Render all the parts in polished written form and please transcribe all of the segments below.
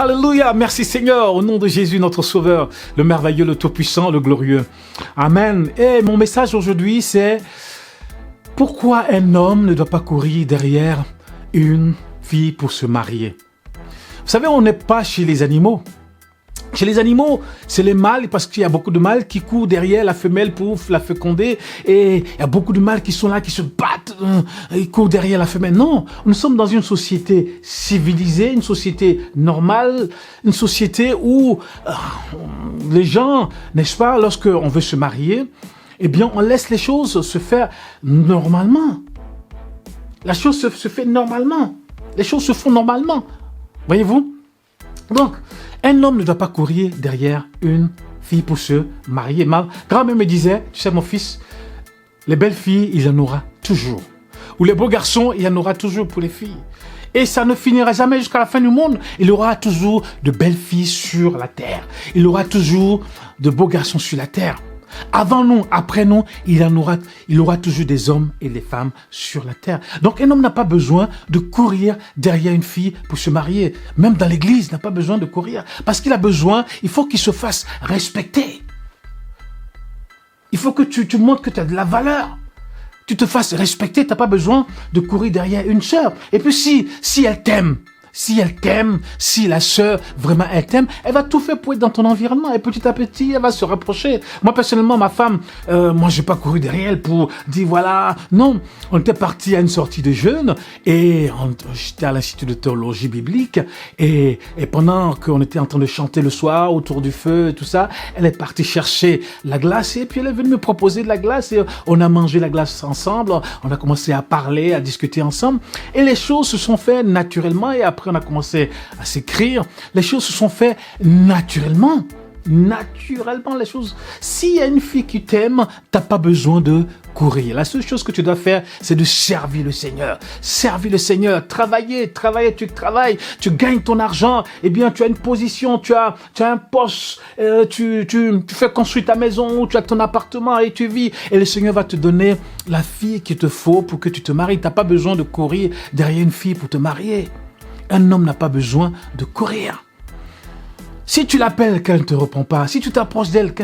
Alléluia, merci Seigneur, au nom de Jésus, notre Sauveur, le merveilleux, le tout-puissant, le glorieux. Amen. Et mon message aujourd'hui, c'est pourquoi un homme ne doit pas courir derrière une fille pour se marier. Vous savez, on n'est pas chez les animaux. Chez les animaux, c'est les mâles, parce qu'il y a beaucoup de mâles qui courent derrière la femelle pour la féconder. Et il y a beaucoup de mâles qui sont là, qui se battent, ils courent derrière la femelle. Non, nous sommes dans une société civilisée, une société normale, une société où les gens, n'est-ce pas, lorsqu'on veut se marier, eh bien, on laisse les choses se faire normalement. La chose se fait normalement. Les choses se font normalement. Voyez-vous? Donc, un homme ne doit pas courir derrière une fille pour se marier. Ma grand-mère me disait, tu sais mon fils, les belles filles, il y en aura toujours. Ou les beaux garçons, il y en aura toujours pour les filles. Et ça ne finira jamais jusqu'à la fin du monde. Il y aura toujours de belles filles sur la terre. Il y aura toujours de beaux garçons sur la terre. Avant nous, après nous, il y aura toujours des hommes et des femmes sur la terre. Donc un homme n'a pas besoin de courir derrière une fille pour se marier. Même dans l'église, il n'a pas besoin de courir. Parce qu'il a besoin, il faut qu'il se fasse respecter. Il faut que tu montres que tu as de la valeur. Tu te fasses respecter, tu n'as pas besoin de courir derrière une sœur. Et puis si elle t'aime, si la sœur vraiment elle t'aime, elle va tout faire pour être dans ton environnement et petit à petit elle va se rapprocher. Moi personnellement, ma femme, moi j'ai pas couru derrière elle pour dire voilà, non, on était parti à une sortie de jeûne et j'étais à l'institut de théologie biblique et pendant qu'on était en train de chanter le soir autour du feu et tout ça, elle est partie chercher la glace et puis elle est venue me proposer de la glace et on a mangé la glace ensemble, on a commencé à parler, à discuter ensemble et les choses se sont faites naturellement et après on a commencé à s'écrire. Les choses se sont faites naturellement. Naturellement, les choses. S'il y a une fille qui t'aime, t'as pas besoin de courir. La seule chose que tu dois faire, c'est de servir le Seigneur. Servir le Seigneur. Travailler, tu travailles, tu gagnes ton argent. Eh bien, tu as une position, tu as un poste, tu fais construire ta maison, tu as ton appartement et tu vis. Et le Seigneur va te donner la fille qu'il te faut pour que tu te maries. T'as pas besoin de courir derrière une fille pour te marier. Un homme n'a pas besoin de courir. Si tu l'appelles, qu'elle ne te répond pas. Si tu t'approches d'elle,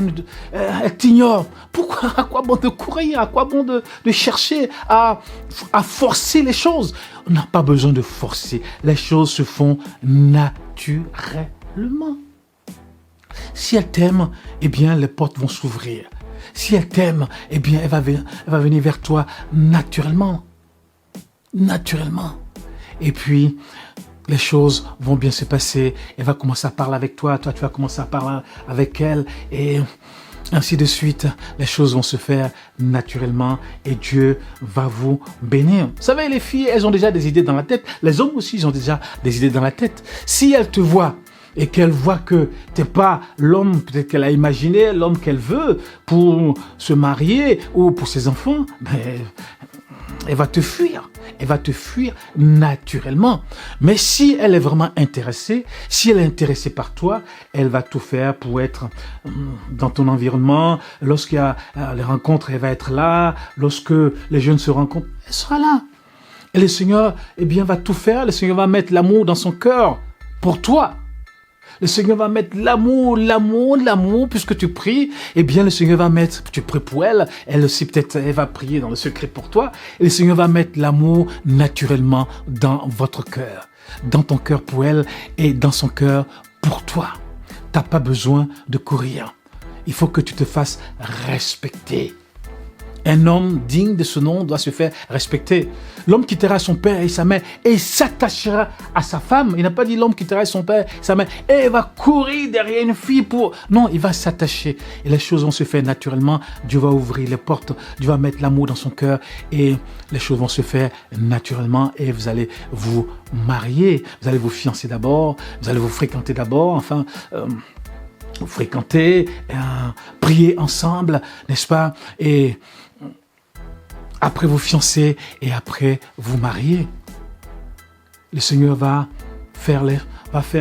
elle t'ignore. Pourquoi? À quoi bon de courir? À quoi bon de chercher à forcer les choses? On n'a pas besoin de forcer. Les choses se font naturellement. Si elle t'aime, eh bien, les portes vont s'ouvrir. Si elle t'aime, eh bien, elle va venir vers toi naturellement. Naturellement. Et puis, les choses vont bien se passer. Elle va commencer à parler avec toi. Toi, tu vas commencer à parler avec elle. Et ainsi de suite. Les choses vont se faire naturellement. Et Dieu va vous bénir. Vous savez, les filles, elles ont déjà des idées dans la tête. Les hommes aussi, ils ont déjà des idées dans la tête. Si elles te voient et qu'elle voit que t'es pas l'homme peut-être qu'elle a imaginé, l'homme qu'elle veut pour se marier ou pour ses enfants, elle va te fuir. Elle va te fuir naturellement. Mais si elle est vraiment intéressée, si elle est intéressée par toi, elle va tout faire pour être dans ton environnement. Lorsqu'il y a les rencontres, elle va être là. Lorsque les jeunes se rencontrent, elle sera là. Et le Seigneur, eh bien, va tout faire. Le Seigneur va mettre l'amour dans son cœur pour toi. Le Seigneur va mettre l'amour, puisque tu pries, eh bien, le Seigneur va mettre, tu pries pour elle, elle aussi peut-être, elle va prier dans le secret pour toi, et le Seigneur va mettre l'amour naturellement dans votre cœur, dans ton cœur pour elle, et dans son cœur pour toi. T'as pas besoin de courir. Il faut que tu te fasses respecter. Un homme digne de ce nom doit se faire respecter. L'homme quittera son père et sa mère et s'attachera à sa femme. Il n'a pas dit l'homme quittera son père et sa mère et il va courir derrière une fille pour... Non, il va s'attacher. Et les choses vont se faire naturellement. Dieu va ouvrir les portes. Dieu va mettre l'amour dans son cœur et les choses vont se faire naturellement et vous allez vous marier. Vous allez vous fiancer d'abord. Vous allez vous fréquenter d'abord. Enfin... vous fréquentez, priez ensemble, n'est-ce pas? Et après vous fiancez et après vous mariez. Le Seigneur va faire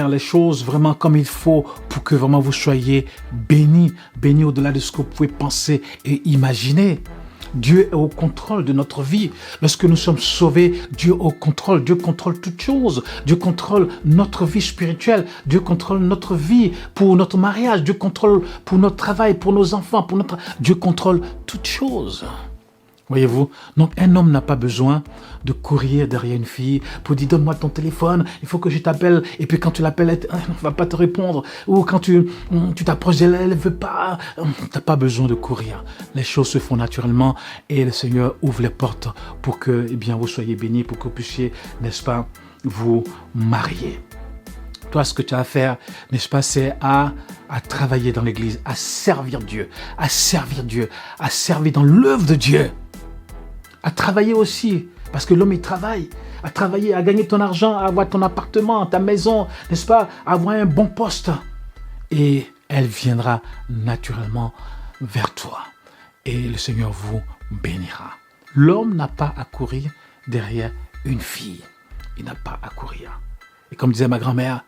les choses vraiment comme il faut pour que vraiment vous soyez bénis au-delà de ce que vous pouvez penser et imaginer. Dieu est au contrôle de notre vie. Lorsque nous sommes sauvés, Dieu est au contrôle. Dieu contrôle toutes choses. Dieu contrôle notre vie spirituelle. Dieu contrôle notre vie pour notre mariage. Dieu contrôle pour notre travail, pour nos enfants, Dieu contrôle toutes choses. Voyez-vous, donc un homme n'a pas besoin de courir derrière une fille pour dire donne-moi ton téléphone, il faut que je t'appelle, et puis quand tu l'appelles, elle ne va pas te répondre, ou quand tu t'approches d'elle, elle ne veut pas, tu n'as pas besoin de courir. Les choses se font naturellement et le Seigneur ouvre les portes pour que vous soyez bénis, pour que vous puissiez, n'est-ce pas, vous marier. Toi, ce que tu as à faire, n'est-ce pas, c'est à travailler dans l'église, à servir Dieu, à servir dans l'œuvre de Dieu. À travailler aussi, parce que l'homme il travaille, à travailler, à gagner ton argent, à avoir ton appartement, ta maison, n'est-ce pas, à avoir un bon poste. Et elle viendra naturellement vers toi. Et le Seigneur vous bénira. L'homme n'a pas à courir derrière une fille. Il n'a pas à courir. Et comme disait ma grand-mère,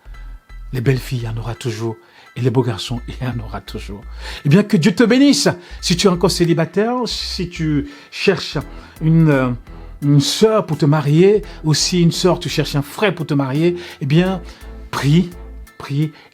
les belles filles, il y en aura toujours. Et les beaux garçons, il y en aura toujours. Eh bien, que Dieu te bénisse. Si tu es encore célibataire, si tu cherches une sœur pour te marier, aussi une sœur, tu cherches un frère pour te marier, eh bien, prie,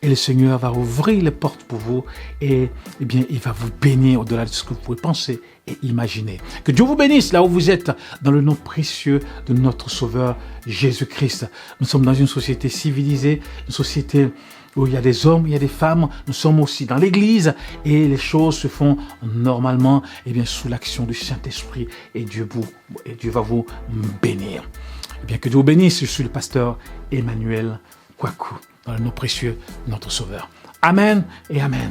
et le Seigneur va ouvrir les portes pour vous et il va vous bénir au-delà de ce que vous pouvez penser et imaginer. Que Dieu vous bénisse là où vous êtes, dans le nom précieux de notre Sauveur Jésus-Christ. Nous sommes dans une société civilisée, une société où il y a des hommes, il y a des femmes, nous sommes aussi dans l'église et les choses se font normalement sous l'action du Saint-Esprit et Dieu va vous bénir. Que Dieu vous bénisse, je suis le pasteur Emmanuel Kouakou, dans le nom précieux de notre Sauveur. Amen et Amen.